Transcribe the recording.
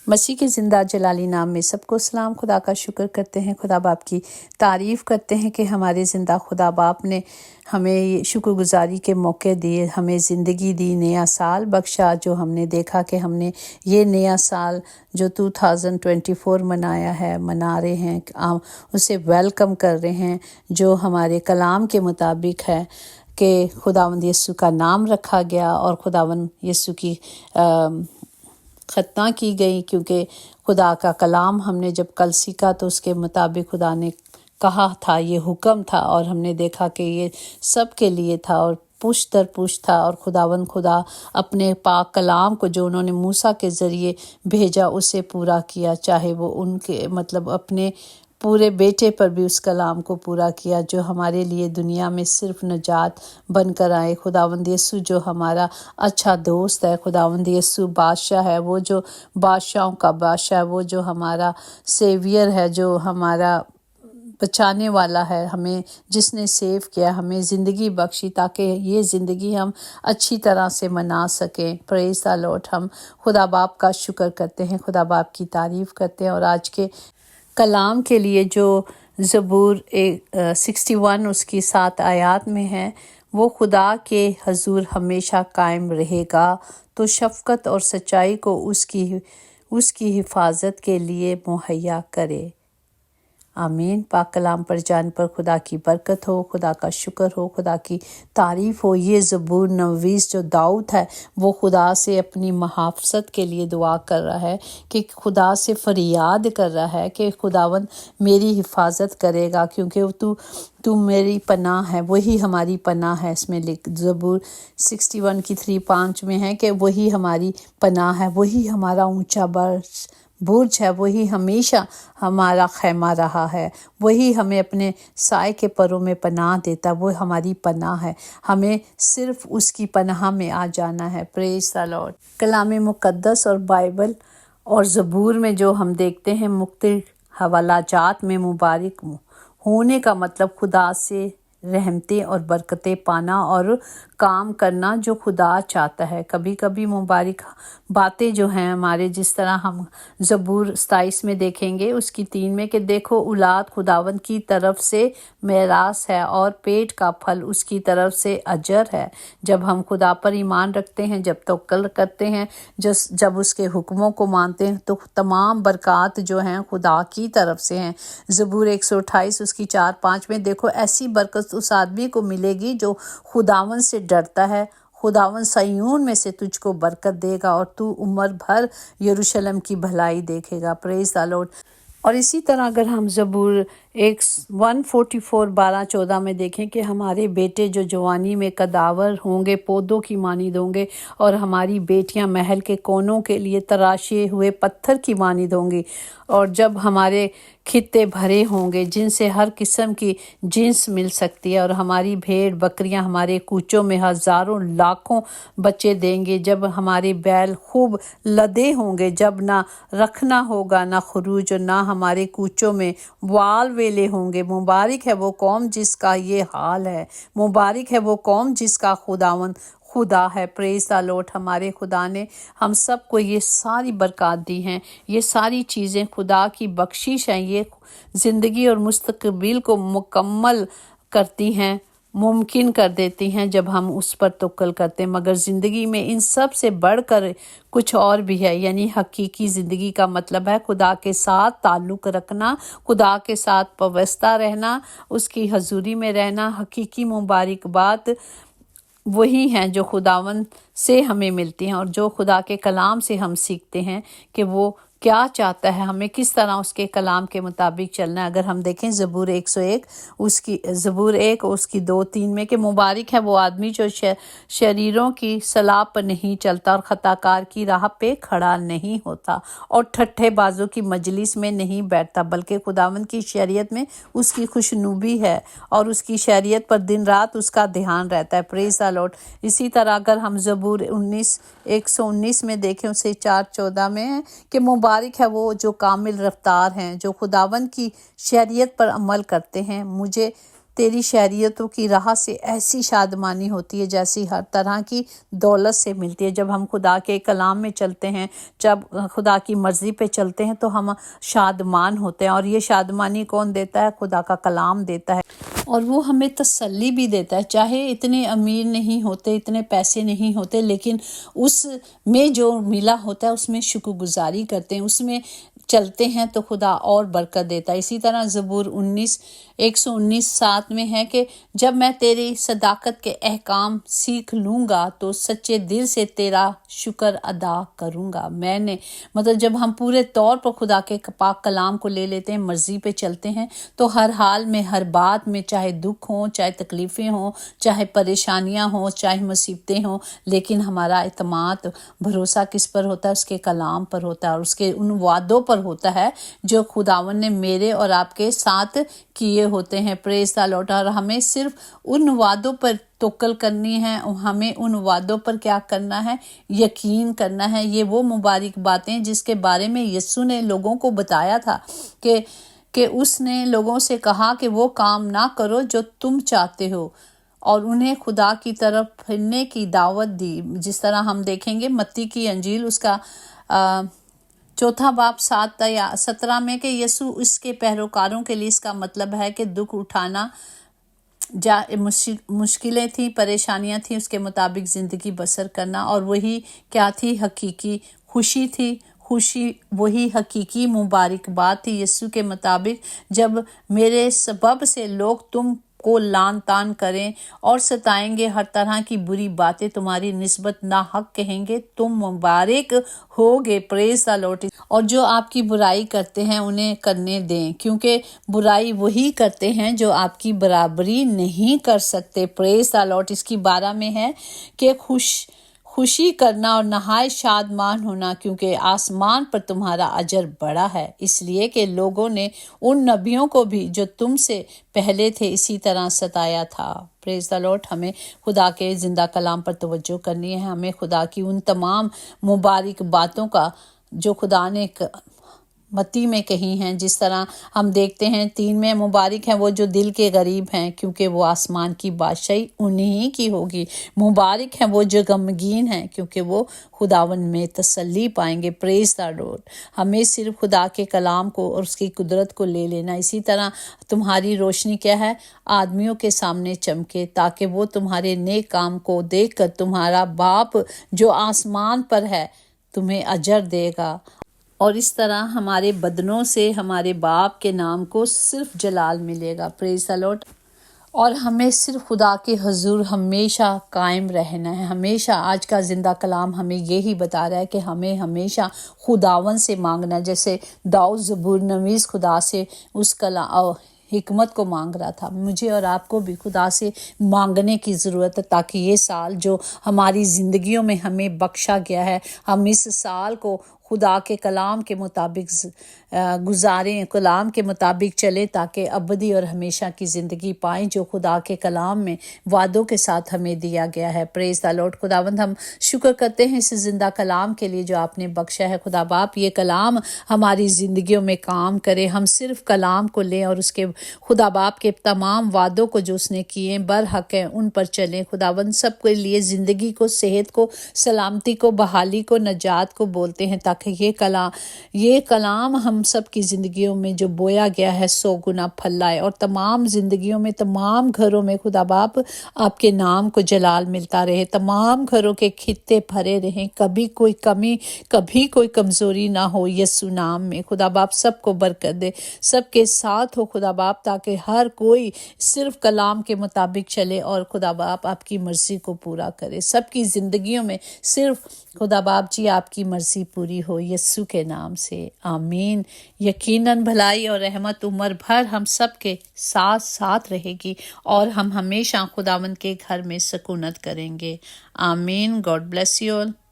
मसीह के ज़िंदा जलाली नाम में सबको सलाम। खुदा का शुक्र करते हैं, खुदा बाप की तारीफ़ करते हैं कि हमारे ज़िंदा खुदा बाप ने हमें शुक्रगुजारी के मौके दिए, हमें ज़िंदगी दी, नया साल बख्शा। जो हमने देखा कि हमने ये नया साल जो 2024 मनाया है, मना रहे हैं, हम उसे वेलकम कर रहे हैं, जो हमारे कलाम के मुताबिक है कि खुदावंद यीशु का नाम रखा गया और खुदावंद यीशु की खतना की गई। क्योंकि खुदा का कलाम हमने जब कल सीखा तो उसके मुताबिक खुदा ने कहा था, ये हुक्म था, और हमने देखा कि ये सब के लिए था और पुश दर पुश था। और खुदा अपने पाक कलाम को जो उन्होंने मूसा के ज़रिए भेजा उसे पूरा किया, चाहे वो उनके अपने पूरे बेटे पर भी उस कलाम को पूरा किया जो हमारे लिए दुनिया में सिर्फ नजात बनकर आए। खुदावंद यीशु जो हमारा अच्छा दोस्त है, खुदावंद यीशु बादशाह है, वो जो बादशाहों का बादशाह है, वो जो हमारा सेवियर है, जो हमारा बचाने वाला है, हमें जिसने सेव किया, हमें ज़िंदगी बख्शी ताकि ये ज़िंदगी हम अच्छी तरह से मना सकें। Praise the Lord. हम खुदा बाप का शुक्र करते हैं, खुदा बाप की तारीफ़ करते हैं। और आज के कलाम के लिए जो ज़बूर 61 उसकी 7 आयत में है, वो खुदा के हजूर हमेशा कायम रहेगा तो शफ़क़त और सच्चाई को उसकी हिफाजत के लिए मुहैया करे। आमीन। पाक कलाम पर जान पर खुदा की बरकत हो, खुदा का शुक्र हो, खुदा की तारीफ़ हो। ये ज़बूर नवीस जो दाऊद है वो खुदा से अपनी मुहाफ़ज़त के लिए दुआ कर रहा है, कि खुदा से फरियाद कर रहा है कि खुदावंद मेरी हिफाजत करेगा, क्योंकि तू मेरी पनाह है, वही हमारी पनाह है। इसमें लिख ज़बूर 61 की 3-5 में है कि वही हमारी पनाह है, वही हमारा ऊंचा बुर्ज है, वही हमेशा हमारा खैमा रहा है, वही हमें अपने साए के परों में पनाह देता, वो हमारी पनाह है। हमें सिर्फ उसकी पनाह में आ जाना है। Praise the Lord. कलाम मुक़द्दस और बाइबल और ज़बूर में जो हम देखते हैं मुख्तलिफ हवालाजात में मुबारक होने का मतलब खुदा से रहमतें और बरकतें पाना और काम करना जो खुदा चाहता है। कभी कभी मुबारक बातें जो हैं हमारे, जिस तरह हम ज़बूर 27 में देखेंगे उसकी 3 में कि देखो औलाद खुदावंद की तरफ से मेरास है और पेट का फल उसकी तरफ से अजर है। जब हम खुदा पर ईमान रखते हैं, जब तवक्कुल करते हैं, जब उसके हुक्मों को मानते हैं, तो तमाम बरक़ात जो हैं खुदा की तरफ से हैं। ज़बूर 128 उसकी 4-5 में देखो ऐसी बरकत उस आदमी को मिलेगी जो खुदावन से डरता है, खुदावन सयून में से तुझको बरकत देगा और तू उम्र भर यरूशलेम की भलाई देखेगा। Praise the Lord. और इसी तरह अगर हम ज़बूर 144 12-14 में देखें कि हमारे बेटे जो जवानी में कदावर होंगे, पौधों की मानिद होंगे, और हमारी बेटियां महल के कोनों के लिए तराशे हुए पत्थर की मानिद होंगी। और जब हमारे खित्ते भरे होंगे जिनसे हर किस्म की जिन्स मिल सकती है, और हमारी भेड़ बकरियां हमारे कूचों में हज़ारों लाखों बच्चे देंगे, जब हमारे बैल खूब लदे होंगे, जब ना रखना होगा ना खरूज, और ना हमारे कूचों में वाल वेले होंगे। मुबारक है वो कौम जिसका ये हाल है, मुबारक है वो कौम जिसका खुदावंद खुदा है। Praise the Lord. हमारे खुदा ने हम सब को ये सारी बरकत दी हैं, ये सारी चीज़ें खुदा की बख्शिश हैं, ये ज़िंदगी और मुस्तकबिल को मुकम्मल करती हैं, मुमकिन कर देती हैं जब हम उस पर तवक्कुल करते हैं। मगर ज़िंदगी में इन सब से बढ़कर कुछ और भी है, यानी हकीकी ज़िंदगी का मतलब है खुदा के साथ ताल्लुक़ रखना, खुदा के साथ पवस्ता रहना, उसकी हजूरी में रहना। हकीकी मुबारकबाद वही हैं जो खुदावन से हमें मिलती हैं और जो खुदा के कलाम से हम सीखते हैं कि वो क्या चाहता है, हमें किस तरह उसके कलाम के मुताबिक चलना है। अगर हम देखें ज़बूर 101 उसकी ज़बूर 1 उसकी 2-3 में कि मुबारक है वो आदमी जो शरीरों की सलाह पर नहीं चलता और ख़ताकार की राह पे खड़ा नहीं होता और ठट्ठेबाजों की मजलिस में नहीं बैठता, बल्कि खुदावंद की शरीयत में उसकी खुशनुबी है और उसकी शरीयत पर दिन रात उसका ध्यान रहता है। Praise the Lord. इसी तरह अगर हम ज़बूर 119 में देखें उसे 4-14 में है कि मुबारक है वो जो कामिल रफ्तार हैं, जो खुदावंद की शरीयत पर अमल करते हैं। मुझे تیری شریعتوں کی راہ سے ایسی شادمانی ہوتی ہے جیسی ہر طرح کی دولت سے ملتی ہے۔ جب ہم خدا کے کلام میں چلتے ہیں، جب خدا کی مرضی پہ چلتے ہیں تو ہم شادمان ہوتے ہیں، اور یہ شادمانی کون دیتا ہے؟ خدا کا کلام دیتا ہے، اور وہ ہمیں تسلی بھی دیتا ہے۔ چاہے اتنے امیر نہیں ہوتے، اتنے پیسے نہیں ہوتے، لیکن اس میں جو ملا ہوتا ہے اس میں شکر گزاری کرتے ہیں، اس میں چلتے ہیں تو خدا اور برکت دیتا ہے۔ اسی طرح زبور 119:7 میں ہے کہ جب میں تیری صداقت کے احکام سیکھ لوں گا تو سچے دل سے تیرا شکر ادا کروں گا۔ مطلب جب ہم پورے طور پر خدا کے پاک کلام کو لے لیتے ہیں، مرضی پہ چلتے ہیں، تو ہر حال میں، ہر بات میں، چاہے دکھ ہوں، چاہے تکلیفیں ہوں، چاہے پریشانیاں ہوں، چاہے مصیبتیں ہوں، لیکن ہمارا اعتماد، بھروسہ کس پر ہوتا ہے؟ اس کے کلام پر ہوتا ہے، اور اس کے ان وعدوں پر ہوتا ہے جو خداوند نے میرے اور آپ کے ساتھ کیے ہوتے ہیں۔ پریز دی لارڈ۔ اور ہمیں صرف ان وعدوں پر توکل کرنی ہے، ہمیں ان وعدوں پر کیا کرنا ہے؟ یقین کرنا ہے۔ یہ وہ مبارک باتیں جس کے بارے میں یسوع نے لوگوں کو بتایا تھا کہ اس نے لوگوں سے کہا کہ وہ کام نہ کرو جو تم چاہتے ہو، اور انہیں خدا کی طرف پھرنے کی دعوت دی۔ جس طرح ہم دیکھیں گے متی کی انجیل اس کا 4 باب 7 یا 17 میں کہ یسوع اس کے پیروکاروں کے لیے اس کا مطلب ہے کہ دکھ اٹھانا، مشکلیں تھیں، پریشانیاں تھیں، اس کے مطابق زندگی بسر کرنا، اور وہی کیا تھی؟ حقیقی خوشی تھی۔ خوشی وہی حقیقی مبارک بات تھی یسوع کے مطابق۔ جب میرے سبب سے لوگ تم کو لعن طعن کریں اور ستائیں گے، ہر طرح کی بری باتیں تمہاری نسبت ناحق کہیں گے، تم مبارک ہوگے۔ پریز دی لارڈ۔ اور جو آپ کی برائی کرتے ہیں انہیں کرنے دیں، کیونکہ برائی وہی کرتے ہیں جو آپ کی برابری نہیں کر سکتے۔ پریز دی لارڈ۔ اس کی 12 میں ہے کہ خوشی کرنا اور نہایت شادمان ہونا، کیونکہ آسمان پر تمہارا اجر بڑا ہے، اس لیے کہ لوگوں نے ان نبیوں کو بھی جو تم سے پہلے تھے اسی طرح ستایا تھا۔ پریز دی لارڈ۔ ہمیں خدا کے زندہ کلام پر توجہ کرنی ہے، ہمیں خدا کی ان تمام مبارک باتوں کا جو خدا نے متی میں کہی ہیں، جس طرح ہم دیکھتے ہیں 3 میں، مبارک ہیں وہ جو دل کے غریب ہیں کیونکہ وہ آسمان کی بادشاہی انہی کی ہوگی۔ مبارک ہیں وہ جو غمگین ہیں کیونکہ وہ خداوند میں تسلی پائیں گے۔ پریز دی لارڈ۔ ہمیں صرف خدا کے کلام کو اور اس کی قدرت کو لے لینا۔ اسی طرح تمہاری روشنی کیا ہے؟ آدمیوں کے سامنے چمکے، تاکہ وہ تمہارے نیک کام کو دیکھ کر تمہارا باپ جو آسمان پر ہے تمہیں اجر دے گا، اور اس طرح ہمارے بدنوں سے ہمارے باپ کے نام کو صرف جلال ملے گا۔ پریز دی لارڈ۔ اور ہمیں صرف خدا کے حضور ہمیشہ قائم رہنا ہے، ہمیشہ۔ آج کا زندہ کلام ہمیں یہی بتا رہا ہے کہ ہمیں ہمیشہ خداوند سے مانگنا، جیسے داؤد زبور نویس خدا سے اس حکمت کو مانگ رہا تھا۔ مجھے اور آپ کو بھی خدا سے مانگنے کی ضرورت ہے، تاکہ یہ سال جو ہماری زندگیوں میں ہمیں بخشا گیا ہے، ہم اس سال کو خدا کے کلام کے مطابق گزاریں، کلام کے مطابق چلیں، تاکہ ابدی اور ہمیشہ کی زندگی پائیں جو خدا کے کلام میں وعدوں کے ساتھ ہمیں دیا گیا ہے۔ پریز دی لارڈ۔ خداوند ہم شکر کرتے ہیں اس زندہ کلام کے لیے جو آپ نے بخشا ہے۔ خدا باپ یہ کلام ہماری زندگیوں میں کام کرے، ہم صرف کلام کو لیں اور اس کے خدا باپ کے تمام وعدوں کو جو اس نے کیے برحق ہیں ان پر چلیں۔ خداوند سب کے لیے زندگی کو، صحت کو، سلامتی کو، بحالی کو، نجات کو بولتے ہیں، تاکہ یہ کلام ہم سب کی زندگیوں میں جو بویا گیا ہے 100 گنا پھل لائے، اور تمام زندگیوں میں، تمام گھروں میں خدا باپ آپ کے نام کو جلال ملتا رہے، تمام گھروں کے خطے بھرے رہیں، کبھی کوئی کمی، کبھی کوئی کمزوری نہ ہو یسوع نام میں۔ خدا باپ سب کو برکت دے، سب کے ساتھ ہو خدا باپ، تاکہ ہر کوئی صرف کلام کے مطابق چلے اور خدا باپ آپ کی مرضی کو پورا کرے، سب کی زندگیوں میں صرف خدا باپ جی آپ کی مرضی پوری ہو یسوع کے نام سے، آمین۔ یقیناً بھلائی اور رحمت عمر بھر ہم سب کے ساتھ رہے گی، اور ہم ہمیشہ خداوند کے گھر میں سکونت کریں گے، آمین۔ God bless you all.